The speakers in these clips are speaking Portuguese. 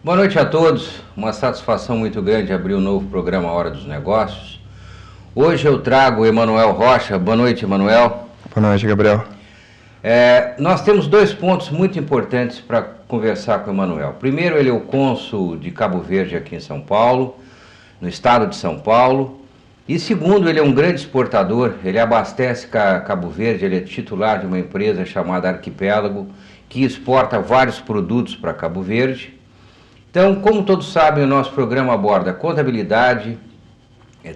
Boa noite a todos, uma satisfação muito grande abrir um novo programa Hora dos Negócios. Hoje eu trago o Emanuel Rocha. Boa noite, Emanuel. Boa noite, Gabriel. Nós temos dois pontos muito importantes para conversar com o Emanuel. Primeiro, ele é o cônsul de Cabo Verde aqui em São Paulo, no estado de São Paulo. E segundo, ele é um grande exportador, ele abastece Cabo Verde, ele é titular de uma empresa chamada Arquipélago, que exporta vários produtos para Cabo Verde. Então, como todos sabem, o nosso programa aborda contabilidade,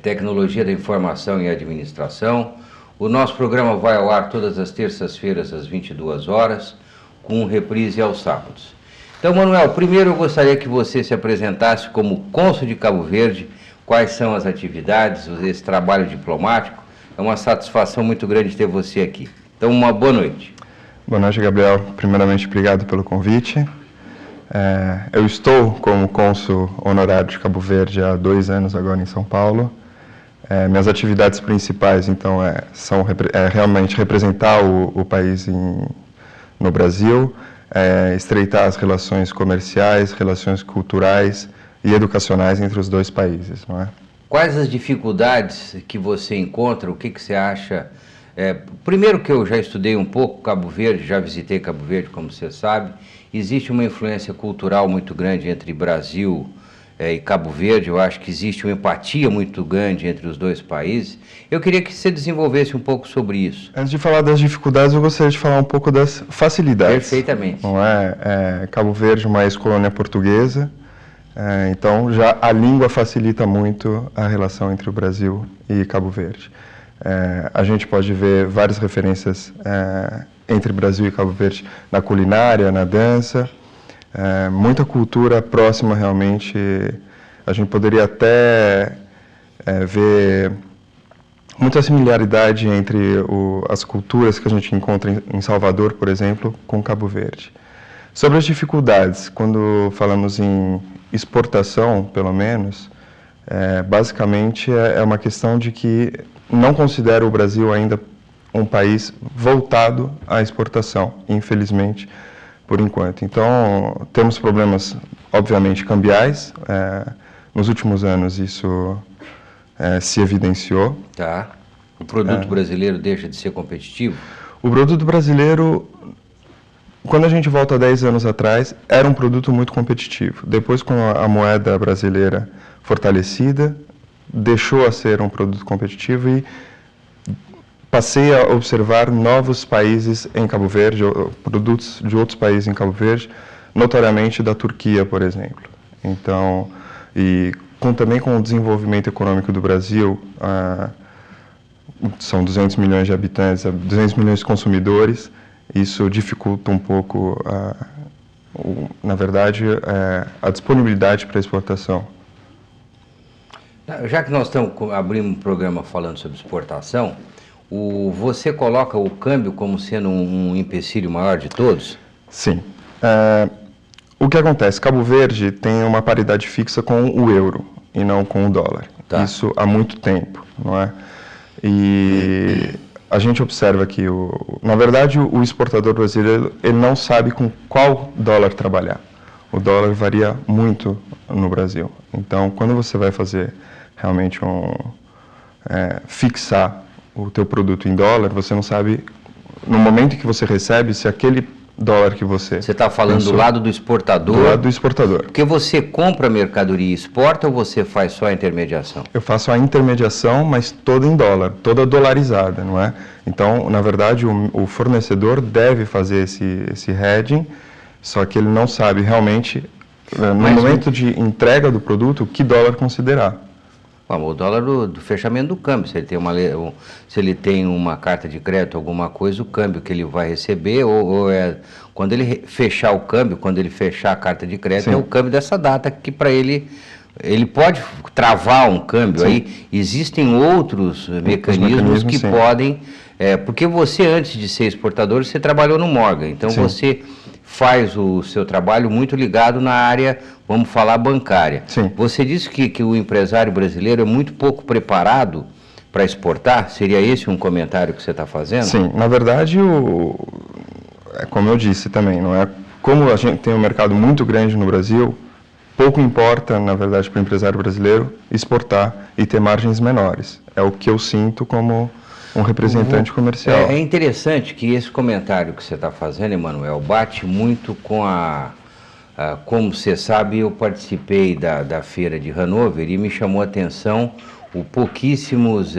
tecnologia da informação e administração. O nosso programa vai ao ar todas as terças-feiras às 22 horas, com reprise aos sábados. Então, Manuel, primeiro eu gostaria que você se apresentasse como cônsul de Cabo Verde, quais são as atividades, esse trabalho diplomático. É uma satisfação muito grande ter você aqui. Então, uma boa noite. Boa noite, Gabriel. Primeiramente, obrigado pelo convite. Eu estou como cônsul honorário de Cabo Verde há 2 anos agora em São Paulo. Minhas atividades principais, então, são realmente representar o país no Brasil, estreitar as relações comerciais, relações culturais e educacionais entre os dois países, não é? Quais as dificuldades que você encontra? O que você acha? Primeiro que eu já estudei um pouco Cabo Verde, já visitei Cabo Verde, como você sabe. Existe uma influência cultural muito grande entre Brasil e Cabo Verde. Eu acho que existe uma empatia muito grande entre os dois países. Eu queria que você desenvolvesse um pouco sobre isso. Antes de falar das dificuldades, eu gostaria de falar um pouco das facilidades. Perfeitamente. Não é? Cabo Verde é uma ex-colônia portuguesa, então já a língua facilita muito a relação entre o Brasil e Cabo Verde. A gente pode ver várias referências entre Brasil e Cabo Verde na culinária, na dança, muita cultura próxima realmente. A gente poderia até ver muita similaridade entre as culturas que a gente encontra em Salvador, por exemplo, com Cabo Verde. Sobre as dificuldades, quando falamos em exportação, pelo menos, basicamente é uma questão de que não considero o Brasil ainda um país voltado à exportação, infelizmente, por enquanto. Então, temos problemas, obviamente, cambiais. Nos últimos anos, isso se evidenciou. Tá. O produto brasileiro deixa de ser competitivo? O produto brasileiro, quando a gente volta 10 anos atrás, era um produto muito competitivo. Depois, com a moeda brasileira fortalecida, deixou a ser um produto competitivo e passei a observar novos países em Cabo Verde, produtos de outros países em Cabo Verde, notoriamente da Turquia, por exemplo. Então, também com o desenvolvimento econômico do Brasil, são 200 milhões de habitantes, 200 milhões de consumidores, isso dificulta um pouco, na verdade, a disponibilidade para exportação. Já que nós estamos abrindo um programa falando sobre exportação, você coloca o câmbio como sendo um empecilho maior de todos? Sim. O que acontece? Cabo Verde tem uma paridade fixa com o euro e não com o dólar. Tá. Isso há muito tempo, não é? E a gente observa que, na verdade, o exportador brasileiro ele não sabe com qual dólar trabalhar. O dólar varia muito no Brasil. Então, quando você vai fazer realmente fixar o teu produto em dólar, você não sabe, no momento que você recebe, se aquele dólar que você... Você está falando do lado do exportador? Do lado do exportador. Porque você compra a mercadoria e exporta ou você faz só a intermediação? Eu faço a intermediação, mas toda em dólar, toda dolarizada, não é? Então, na verdade, o fornecedor deve fazer esse hedging, só que ele não sabe realmente, no momento de entrega do produto, que dólar considerar. O dólar do fechamento do câmbio, se ele tem uma carta de crédito, alguma coisa, o câmbio que ele vai receber, quando ele fechar o câmbio, quando ele fechar a carta de crédito, sim, é o câmbio dessa data, que para ele pode travar um câmbio. Sim. Aí existem outros mecanismos que sim, podem, porque você, antes de ser exportador, você trabalhou no Morgan, então sim, você faz o seu trabalho muito ligado na área, vamos falar, bancária. Sim. Você disse que o empresário brasileiro é muito pouco preparado para exportar? Seria esse um comentário que você está fazendo? Sim, na verdade, como eu disse também, não é? Como a gente tem um mercado muito grande no Brasil, pouco importa, na verdade, para o empresário brasileiro exportar e ter margens menores. É o que eu sinto como um representante comercial. É interessante que esse comentário que você está fazendo, Emanuel, bate muito com como você sabe, eu participei da feira de Hannover e me chamou a atenção pouquíssimos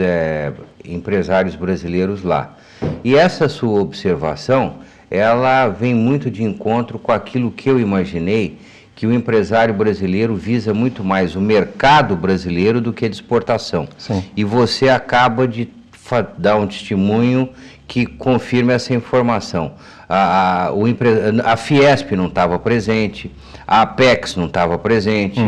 empresários brasileiros lá. E essa sua observação, ela vem muito de encontro com aquilo que eu imaginei, que o empresário brasileiro visa muito mais o mercado brasileiro do que a de exportação. Sim. E você acaba de dar um testemunho que confirma essa informação. A Fiesp não estava presente, a Apex não estava presente,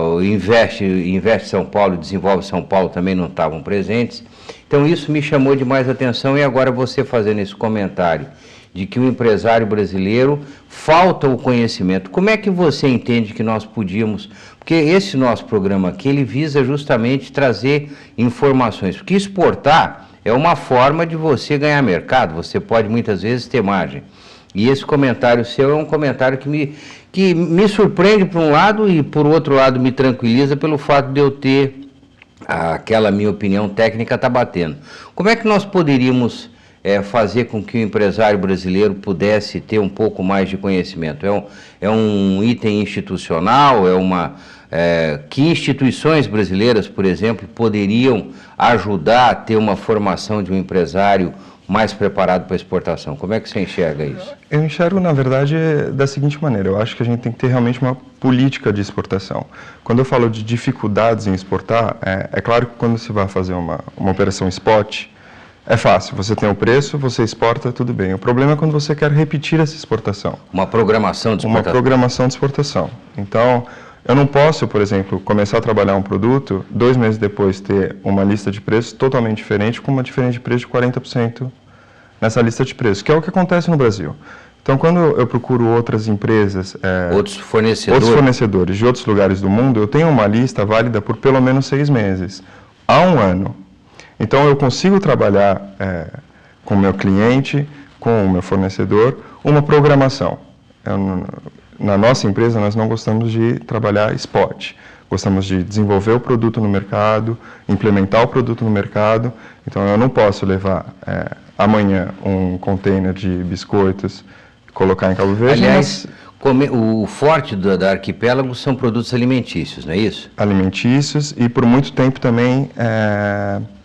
o Investe São Paulo e Desenvolve São Paulo também não estavam presentes. Então isso me chamou demais a atenção, e agora você fazendo esse comentário de que o empresário brasileiro falta o conhecimento. Como é que você entende que nós podíamos... Porque esse nosso programa aqui, ele visa justamente trazer informações, porque exportar é uma forma de você ganhar mercado, você pode muitas vezes ter margem. E esse comentário seu é um comentário que me surpreende por um lado e por outro lado me tranquiliza pelo fato de eu ter aquela minha opinião técnica tá batendo. Como é que nós poderíamos fazer com que o empresário brasileiro pudesse ter um pouco mais de conhecimento? É um item institucional? Que instituições brasileiras, por exemplo, poderiam ajudar a ter uma formação de um empresário mais preparado para a exportação? Como é que você enxerga isso? Eu enxergo, na verdade, da seguinte maneira. Eu acho que a gente tem que ter realmente uma política de exportação. Quando eu falo de dificuldades em exportar, é claro que quando você vai fazer uma operação spot, é fácil. Você tem o preço, você exporta, tudo bem. O problema é quando você quer repetir essa exportação. Uma programação de exportação. Uma programação de exportação. Então, eu não posso, por exemplo, começar a trabalhar um produto, 2 meses depois ter uma lista de preços totalmente diferente, com uma diferença de preço de 40% nessa lista de preços, que é o que acontece no Brasil. Então, quando eu procuro outras empresas, outros fornecedores de outros lugares do mundo, eu tenho uma lista válida por pelo menos 6 meses, há 1 ano. Então, eu consigo trabalhar com o meu cliente, com o meu fornecedor, uma programação. Na nossa empresa, nós não gostamos de trabalhar spot. Gostamos de desenvolver o produto no mercado, implementar o produto no mercado. Então, eu não posso levar amanhã um container de biscoitos e colocar em Cabo Verde. Aliás, o forte da Arquipélago são produtos alimentícios, não é isso? Alimentícios e, por muito tempo, também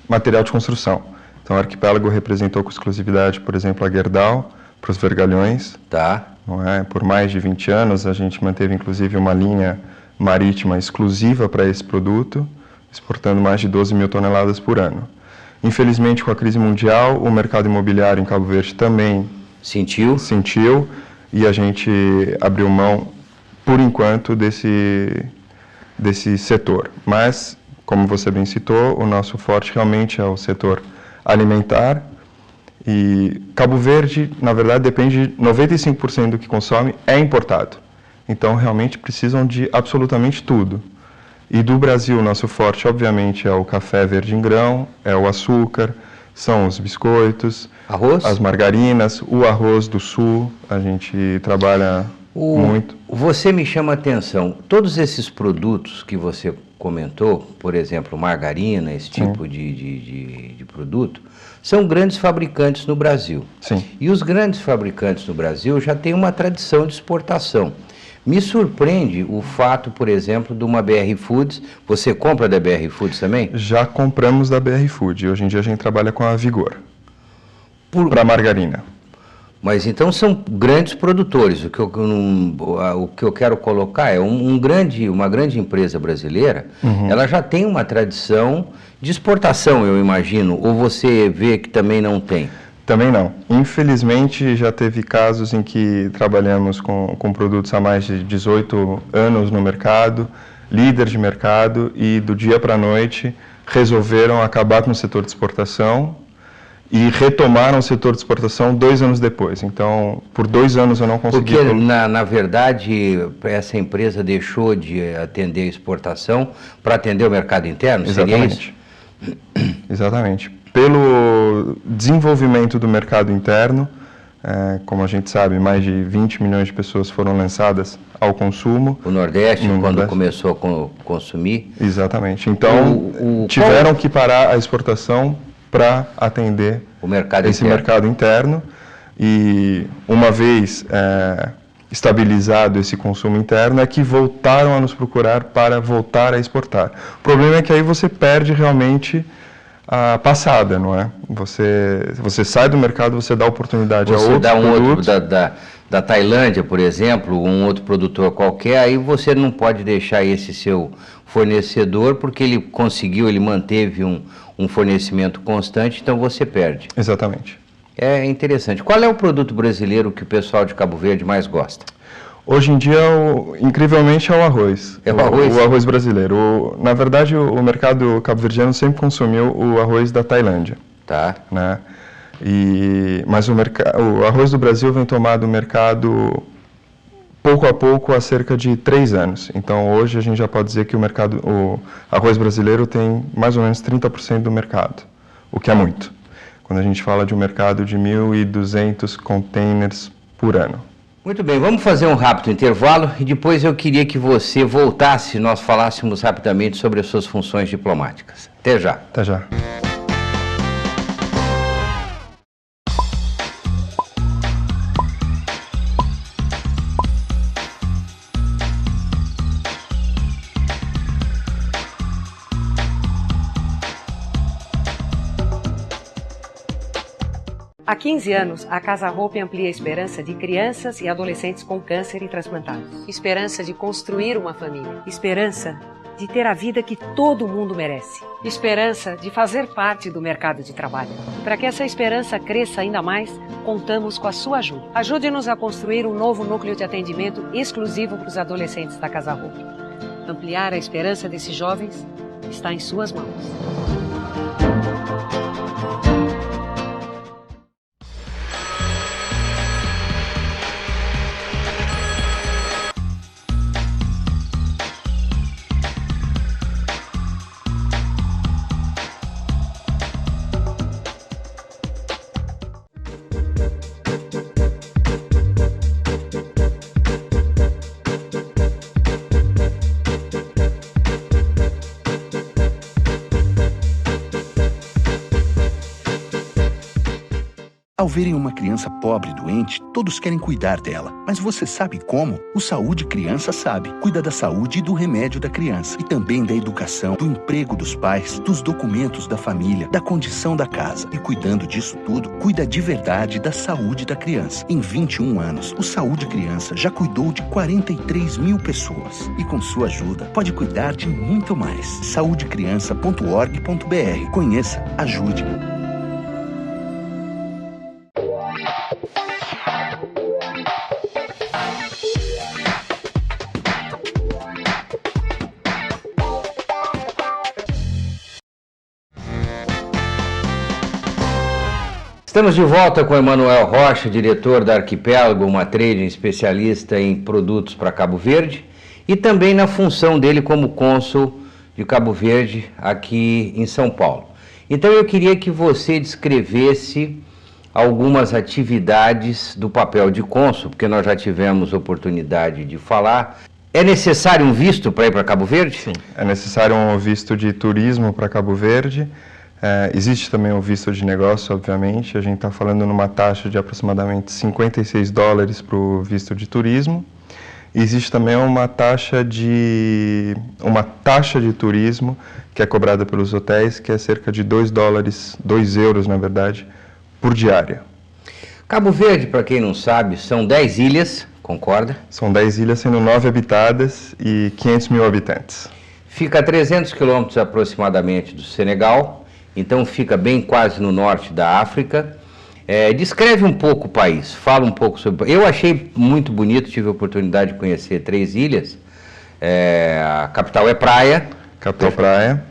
material de construção. Então, o Arquipélago representou com exclusividade, por exemplo, a Gerdau para os vergalhões. Tá. Não é? Por mais de 20 anos, a gente manteve, inclusive, uma linha marítima exclusiva para esse produto, exportando mais de 12 mil toneladas por ano. Infelizmente, com a crise mundial, o mercado imobiliário em Cabo Verde também sentiu e a gente abriu mão, por enquanto, desse setor. Mas, como você bem citou, o nosso forte realmente é o setor alimentar. E Cabo Verde, na verdade, depende de 95% do que consome é importado. Então, realmente precisam de absolutamente tudo. E do Brasil, nosso forte, obviamente, é o café verde em grão, é o açúcar, são os biscoitos, arroz? As margarinas, o arroz do sul, a gente trabalha muito. Você me chama a atenção, todos esses produtos que você comentou, por exemplo, margarina, esse tipo de produto, são grandes fabricantes no Brasil. Sim. E os grandes fabricantes no Brasil já têm uma tradição de exportação. Me surpreende o fato, por exemplo, de uma BR Foods. Você compra da BR Foods também? Já compramos da BR Food. Hoje em dia a gente trabalha com a Vigor. Para margarina. Mas então são grandes produtores. O que eu quero colocar é uma grande empresa brasileira, ela já tem uma tradição de exportação, eu imagino, ou você vê que também não tem? Também não. Infelizmente, já teve casos em que trabalhamos com produtos há mais de 18 anos no mercado, líder de mercado, e do dia para a noite resolveram acabar com o setor de exportação e retomaram o setor de exportação 2 anos depois. Então, por 2 anos eu não consegui... Porque, na verdade, essa empresa deixou de atender a exportação para atender o mercado interno? Exatamente. Seria isso? Exatamente. Pelo desenvolvimento do mercado interno, Como a gente sabe, mais de 20 milhões de pessoas foram lançadas ao consumo. O Nordeste, quando começou a consumir. Exatamente. Então, tiveram que parar a exportação para atender esse mercado interno. E uma vez estabilizado esse consumo interno, é que voltaram a nos procurar para voltar a exportar. O problema é que aí você perde realmente a passada, não é? Você sai do mercado, você dá oportunidade a outros produtos. Você dá da Tailândia, por exemplo, um outro produtor qualquer, aí você não pode deixar esse seu fornecedor, porque ele manteve um fornecimento constante, então você perde. Exatamente. É interessante. Qual é o produto brasileiro que o pessoal de Cabo Verde mais gosta? Hoje em dia, incrivelmente, é o arroz. É o arroz? O arroz brasileiro. Na verdade, o mercado cabo-verdiano sempre consumiu o arroz da Tailândia. Tá. Né? Mas o arroz do Brasil vem tomando o mercado pouco a pouco há cerca de 3 anos. Então, hoje a gente já pode dizer que o arroz brasileiro tem mais ou menos 30% do mercado, o que é muito. Quando a gente fala de um mercado de 1.200 containers por ano. Muito bem, vamos fazer um rápido intervalo e depois eu queria que você voltasse e nós falássemos rapidamente sobre as suas funções diplomáticas. Até já. Até já. Há 15 anos, a Casa Hope amplia a esperança de crianças e adolescentes com câncer e transplantados. Esperança de construir uma família. Esperança de ter a vida que todo mundo merece. Esperança de fazer parte do mercado de trabalho. Para que essa esperança cresça ainda mais, contamos com a sua ajuda. Ajude-nos a construir um novo núcleo de atendimento exclusivo para os adolescentes da Casa Hope. Ampliar a esperança desses jovens está em suas mãos. Ao verem uma criança pobre e doente, todos querem cuidar dela. Mas você sabe como? O Saúde Criança sabe. Cuida da saúde e do remédio da criança. E também da educação, do emprego dos pais, dos documentos da família, da condição da casa. E cuidando disso tudo, cuida de verdade da saúde da criança. Em 21 anos, o Saúde Criança já cuidou de 43 mil pessoas. E com sua ajuda, pode cuidar de muito mais. saudecriança.org.br. Conheça, ajude. Estamos de volta com Emanuel Rocha, diretor da Arquipélago, uma trading especialista em produtos para Cabo Verde, e também na função dele como cônsul de Cabo Verde aqui em São Paulo. Então eu queria que você descrevesse algumas atividades do papel de cônsul, porque nós já tivemos oportunidade de falar. É necessário um visto para ir para Cabo Verde? Sim, é necessário um visto de turismo para Cabo Verde. Existe também o visto de negócio, obviamente. A gente está falando numa taxa de aproximadamente $56 para o visto de turismo. Existe também uma taxa de turismo que é cobrada pelos hotéis, que é cerca de €2, na verdade, por diária. Cabo Verde, para quem não sabe, são 10 ilhas, concorda? São 10 ilhas, sendo 9 habitadas e 500 mil habitantes. Fica a 300 quilômetros aproximadamente do Senegal. Então fica bem quase no norte da África. Descreve um pouco o país, fala um pouco sobre... Eu achei muito bonito, tive a oportunidade de conhecer 3 ilhas. A capital é Praia. Capital Praia.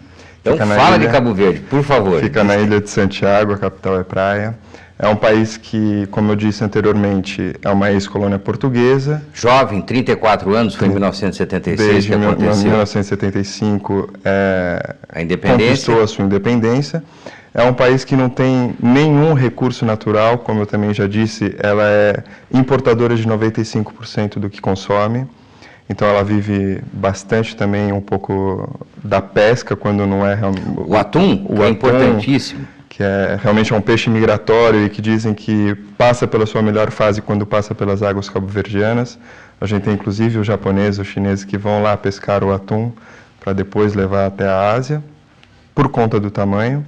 Então fala de Cabo Verde, por favor. Fica na ilha de Santiago, a capital é Praia. É um país que, como eu disse anteriormente, é uma ex-colônia portuguesa. Jovem, 34 anos, foi em 1976 Desde que aconteceu. Desde 1975 a independência. Conquistou a sua independência. É um país que não tem nenhum recurso natural, como eu também já disse, ela é importadora de 95% do que consome. Então ela vive bastante também um pouco da pesca, quando não é... O atum, que é importantíssimo. Que é realmente um peixe migratório e que dizem que passa pela sua melhor fase quando passa pelas águas cabo-verdianas. A gente tem inclusive os japoneses, os chineses que vão lá pescar o atum para depois levar até a Ásia, por conta do tamanho.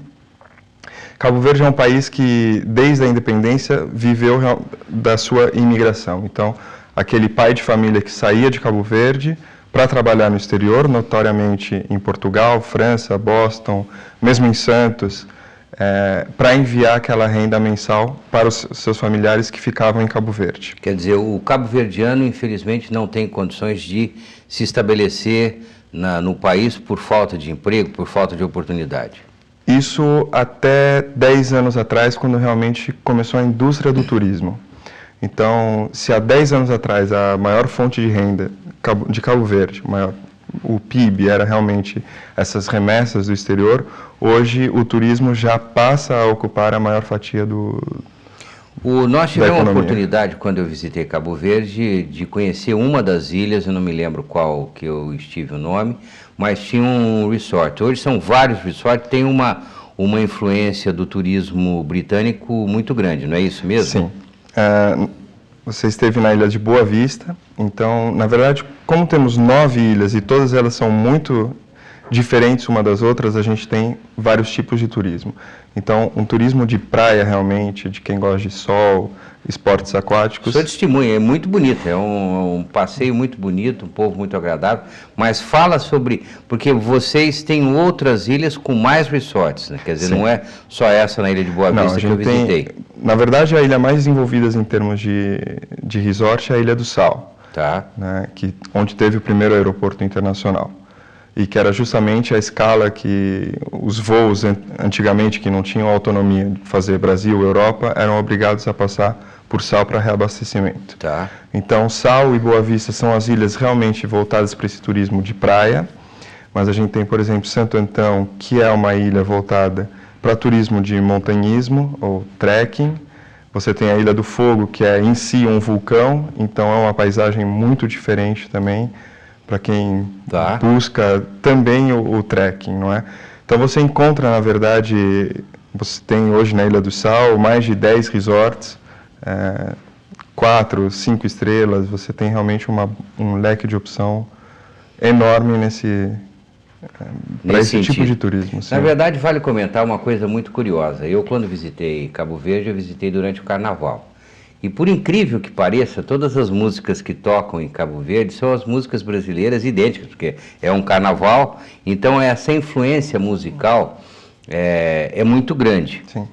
Cabo Verde é um país que, desde a independência, viveu da sua imigração. Então, aquele pai de família que saía de Cabo Verde para trabalhar no exterior, notoriamente em Portugal, França, Boston, mesmo em Santos, para enviar aquela renda mensal para os seus familiares que ficavam em Cabo Verde. Quer dizer, o cabo-verdiano, infelizmente, não tem condições de se estabelecer no país por falta de emprego, por falta de oportunidade. Isso até 10 anos atrás, quando realmente começou a indústria do turismo. Então, se há 10 anos atrás a maior fonte de renda de Cabo Verde, o PIB era realmente essas remessas do exterior, hoje o turismo já passa a ocupar a maior fatia Nós tivemos a oportunidade, quando eu visitei Cabo Verde, de conhecer uma das ilhas, eu não me lembro qual que eu estive o nome, mas tinha um resort. Hoje são vários resorts, tem uma influência do turismo britânico muito grande, não é isso mesmo? Sim. Você esteve na ilha de Boa Vista, então, na verdade, como temos 9 ilhas e todas elas são muito diferentes uma das outras, a gente tem vários tipos de turismo. Então, um turismo de praia, realmente, de quem gosta de sol, esportes aquáticos... Sou testemunha, é muito bonito, é um passeio muito bonito, um povo muito agradável, mas fala sobre... Porque vocês têm outras ilhas com mais resorts, né? Quer dizer, Sim. Não é só essa na Ilha de Boa Vista que eu visitei. Na verdade, a ilha mais desenvolvida em termos de resort é a Ilha do Sal, tá. Né? Onde teve o primeiro aeroporto internacional. E que era justamente a escala que os voos, antigamente, que não tinham autonomia de fazer Brasil, Europa, eram obrigados a passar por Sal para reabastecimento. Tá. Então, Sal e Boa Vista são as ilhas realmente voltadas para esse turismo de praia, mas a gente tem, por exemplo, Santo Antão, que é uma ilha voltada para turismo de montanhismo ou trekking. Você tem a Ilha do Fogo, que é em si um vulcão, então é uma paisagem muito diferente também, para quem busca também o trekking, não é? Então você encontra, na verdade, você tem hoje na Ilha do Sal mais de 10 resorts, 4, 5 estrelas, você tem realmente um leque de opção enorme para esse tipo de turismo. Sim. Na verdade, vale comentar uma coisa muito curiosa. Eu, quando visitei Cabo Verde, eu visitei durante o Carnaval. E por incrível que pareça, todas as músicas que tocam em Cabo Verde são as músicas brasileiras idênticas, porque é um carnaval, então essa influência musical é muito grande. Sim.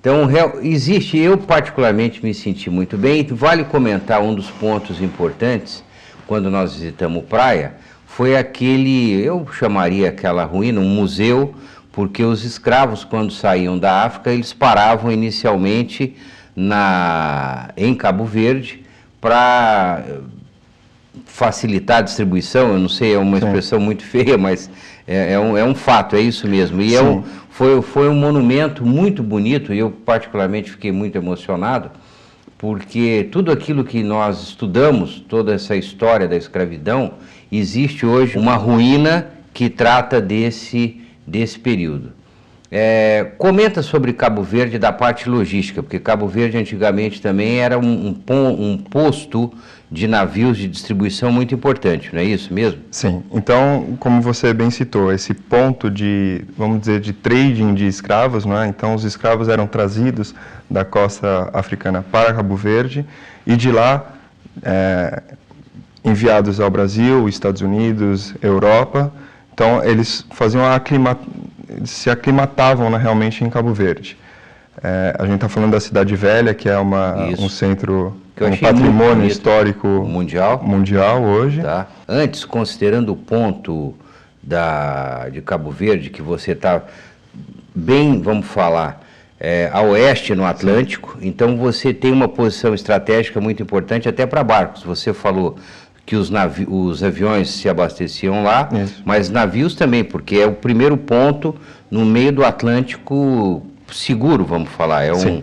Então, existe, eu particularmente me senti muito bem, e vale comentar um dos pontos importantes, quando nós visitamos praia, foi eu chamaria aquela ruína, um museu, porque os escravos, quando saíam da África, eles paravam inicialmente em Cabo Verde para facilitar a distribuição. Eu não sei, é uma expressão muito feia, mas é um fato, é isso mesmo. E foi um monumento muito bonito, e eu particularmente fiquei muito emocionado, porque tudo aquilo que nós estudamos, toda essa história da escravidão, existe hoje uma ruína que trata desse período. Comenta sobre Cabo Verde da parte logística, porque Cabo Verde antigamente também era um posto de navios de distribuição muito importante, não é isso mesmo? Sim, então, como você bem citou, esse ponto vamos dizer, de trading de escravos, não é? Então os escravos eram trazidos da costa africana para Cabo Verde e de lá enviados ao Brasil, Estados Unidos, Europa. Então eles se aclimatavam realmente em Cabo Verde. A gente está falando da Cidade Velha, que é um centro, um patrimônio histórico mundial hoje. Tá. Antes, considerando o ponto de Cabo Verde, que você está bem, vamos falar, a oeste no Atlântico, então você tem uma posição estratégica muito importante até para barcos. Você falou que os aviões se abasteciam lá, Isso. mas navios também, porque é o primeiro ponto no meio do Atlântico seguro, vamos falar. Sim.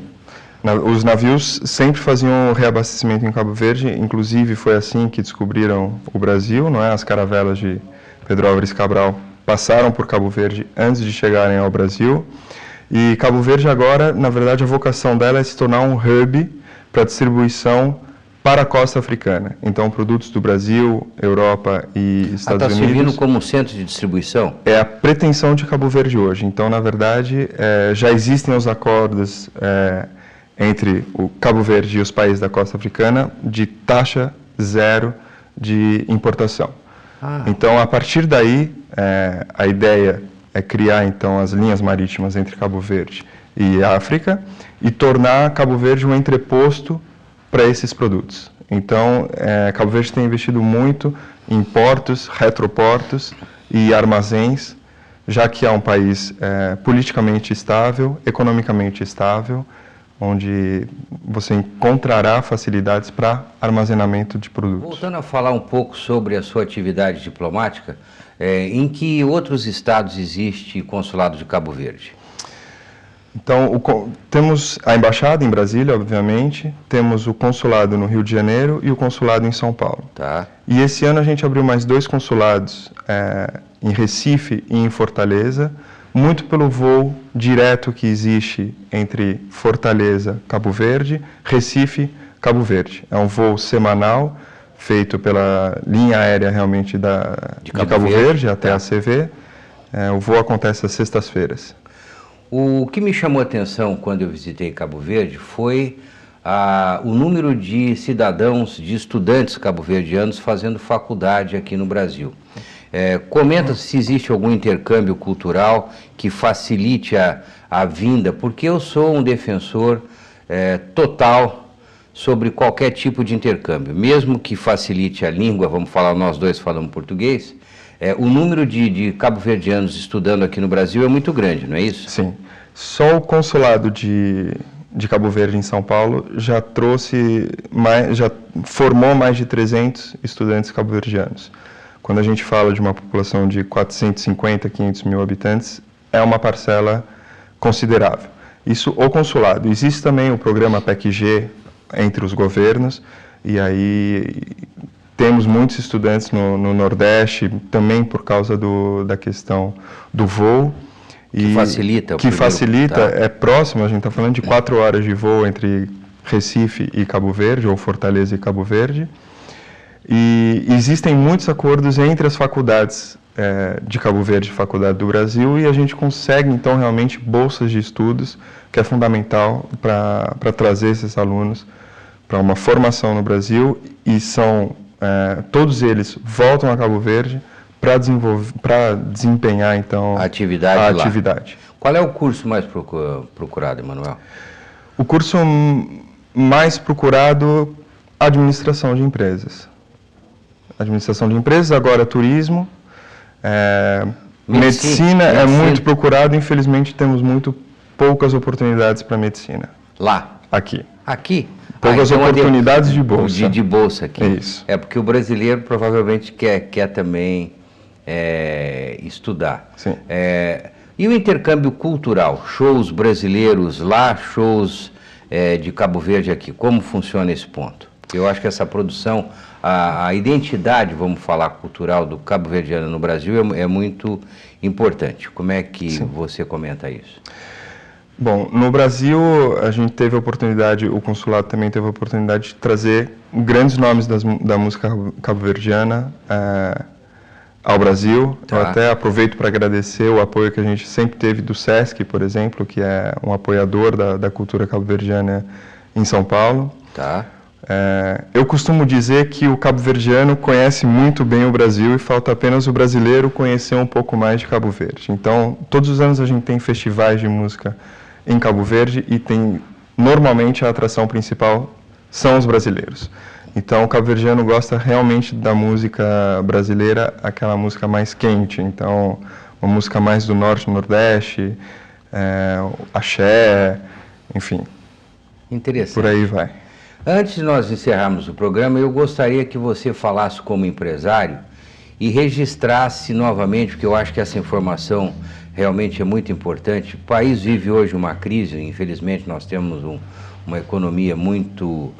Os navios sempre faziam reabastecimento em Cabo Verde, inclusive foi assim que descobriram o Brasil, não é? As caravelas de Pedro Álvares Cabral passaram por Cabo Verde antes de chegarem ao Brasil. E Cabo Verde agora, na verdade, a vocação dela é se tornar um hub para distribuição para a costa africana. Então, produtos do Brasil, Europa e Estados Unidos... Está servindo como centro de distribuição? É a pretensão de Cabo Verde hoje. Então, na verdade, já existem os acordos entre o Cabo Verde e os países da costa africana de taxa zero de importação. Então, a partir daí, a ideia é criar, então, as linhas marítimas entre Cabo Verde e África e tornar Cabo Verde um entreposto para esses produtos. Então, Cabo Verde tem investido muito em portos, retroportos e armazéns, já que é um país politicamente estável, economicamente estável, onde você encontrará facilidades para armazenamento de produtos. Voltando a falar um pouco sobre a sua atividade diplomática, em que outros estados existe consulado de Cabo Verde? Então, temos a embaixada em Brasília, obviamente, temos o consulado no Rio de Janeiro e o consulado em São Paulo. Tá. E esse ano a gente abriu mais 2 consulados em Recife e em Fortaleza, muito pelo voo direto que existe entre Fortaleza, Cabo Verde, Recife, Cabo Verde. É um voo semanal, feito pela linha aérea realmente de Cabo Verde até a CV. O voo acontece às sextas-feiras. O que me chamou a atenção quando eu visitei Cabo Verde foi o número de cidadãos, de estudantes cabo-verdianos fazendo faculdade aqui no Brasil. Comenta se existe algum intercâmbio cultural que facilite a vinda, porque eu sou um defensor total sobre qualquer tipo de intercâmbio, mesmo que facilite a língua, vamos falar, nós dois falamos português, o número de cabo-verdianos estudando aqui no Brasil é muito grande, não é isso? Sim. Só o consulado de Cabo Verde em São Paulo já formou mais de 300 estudantes cabo-verdianos. Quando a gente fala de uma população de 450, 500 mil habitantes, é uma parcela considerável. Isso o consulado. Existe também o programa PEC-G entre os governos, e aí temos muitos estudantes no Nordeste, também por causa da questão do voo. Que facilita. É próximo, a gente está falando de 4 horas de voo entre Recife e Cabo Verde, ou Fortaleza e Cabo Verde. E existem muitos acordos entre as faculdades de Cabo Verde e Faculdade do Brasil, e a gente consegue, então, realmente bolsas de estudos, que é fundamental para trazer esses alunos para uma formação no Brasil, e todos eles voltam a Cabo Verde para desempenhar, então, a atividade. Qual é o curso mais procurado, Emanuel? O curso mais procurado, administração de empresas. Administração de empresas, agora turismo. Medicina é muito procurado, infelizmente temos muito poucas oportunidades para medicina. Lá? Aqui. Aqui? Poucas oportunidades de bolsa. De bolsa aqui. Isso. É porque o brasileiro provavelmente quer também estudar. Sim. E o intercâmbio cultural? Shows brasileiros lá, shows de Cabo Verde aqui. Como funciona esse ponto? Eu acho que essa produção, a identidade, vamos falar, cultural do cabo-verdiano no Brasil é muito importante. Como é que você comenta isso? Bom, no Brasil a gente teve a oportunidade, o consulado também teve a oportunidade de trazer grandes nomes da música cabo-verdiana ao Brasil. Tá. Eu até aproveito para agradecer o apoio que a gente sempre teve do SESC, por exemplo, que é um apoiador da cultura cabo-verdiana em São Paulo. Tá. Eu costumo dizer que o cabo-verdiano conhece muito bem o Brasil e falta apenas o brasileiro conhecer um pouco mais de Cabo Verde. Então, todos os anos a gente tem festivais de música em Cabo Verde e normalmente a atração principal são os brasileiros. Então, o cabo-verdiano gosta realmente da música brasileira, aquela música mais quente. Então, uma música mais do norte, nordeste, axé, enfim. Interessante. Por aí vai. Antes de nós encerrarmos o programa, eu gostaria que você falasse como empresário e registrasse novamente, porque eu acho que essa informação realmente é muito importante. O país vive hoje uma crise, infelizmente nós temos uma economia muito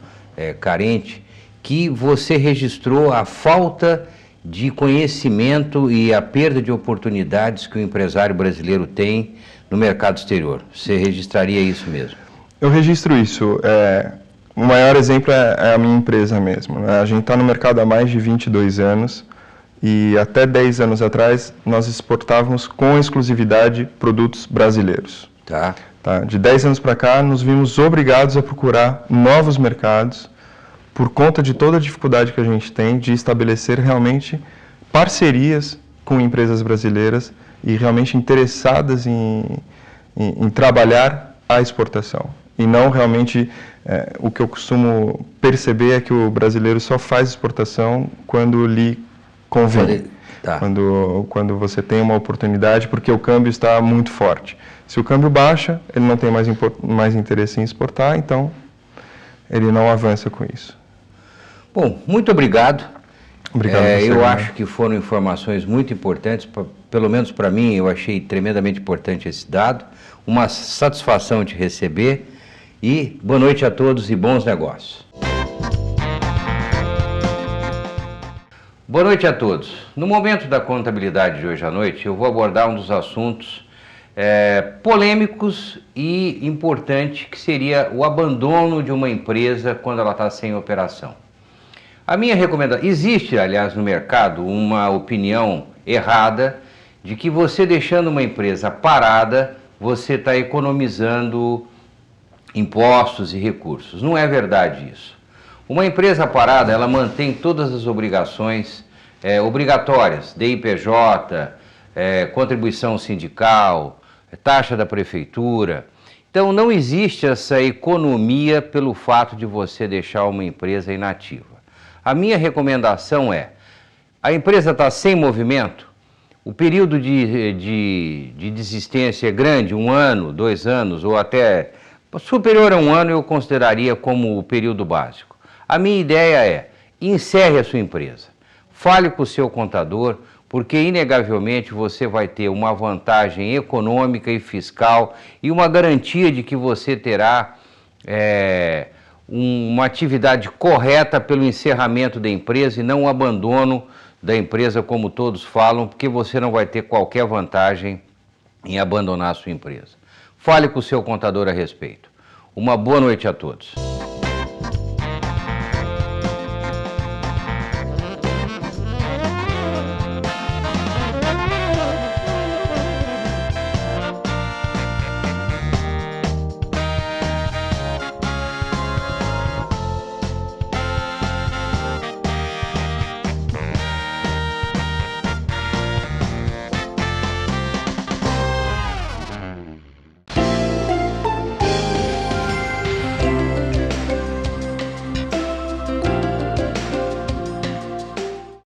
carente, que você registrou a falta de conhecimento e a perda de oportunidades que o empresário brasileiro tem no mercado exterior. Você registraria isso mesmo? Eu registro isso. O maior exemplo é a minha empresa mesmo, né? A gente está no mercado há mais de 22 anos e até 10 anos atrás nós exportávamos com exclusividade produtos brasileiros. Tá. De 10 anos para cá, nos vimos obrigados a procurar novos mercados por conta de toda a dificuldade que a gente tem de estabelecer realmente parcerias com empresas brasileiras e realmente interessadas em trabalhar a exportação. E não realmente, o que eu costumo perceber é que o brasileiro só faz exportação quando lhe convém. Tá. Quando você tem uma oportunidade, porque o câmbio está muito forte. Se o câmbio baixa, ele não tem mais interesse em exportar, então ele não avança com isso. Bom, muito obrigado. Obrigado a você, eu né? acho que foram informações muito importantes, pelo menos para mim, eu achei tremendamente importante esse dado. Uma satisfação te receber e boa noite a todos e bons negócios. Boa noite a todos. No momento da contabilidade de hoje à noite, eu vou abordar um dos assuntos polêmicos e importante, que seria o abandono de uma empresa quando ela está sem operação. A minha recomendação, existe, aliás, no mercado uma opinião errada de que você deixando uma empresa parada, você está economizando impostos e recursos. Não é verdade isso. Uma empresa parada, ela mantém todas as obrigações obrigatórias, DIPJ, contribuição sindical, taxa da prefeitura. Então não existe essa economia pelo fato de você deixar uma empresa inativa. A minha recomendação é, a empresa está sem movimento, o período de desistência é grande, 1 ano, 2 anos, ou até superior a 1 ano eu consideraria como o período básico. A minha ideia é, encerre a sua empresa, fale com o seu contador, porque inegavelmente você vai ter uma vantagem econômica e fiscal e uma garantia de que você terá uma atividade correta pelo encerramento da empresa e não o abandono da empresa, como todos falam, porque você não vai ter qualquer vantagem em abandonar a sua empresa. Fale com o seu contador a respeito. Uma boa noite a todos.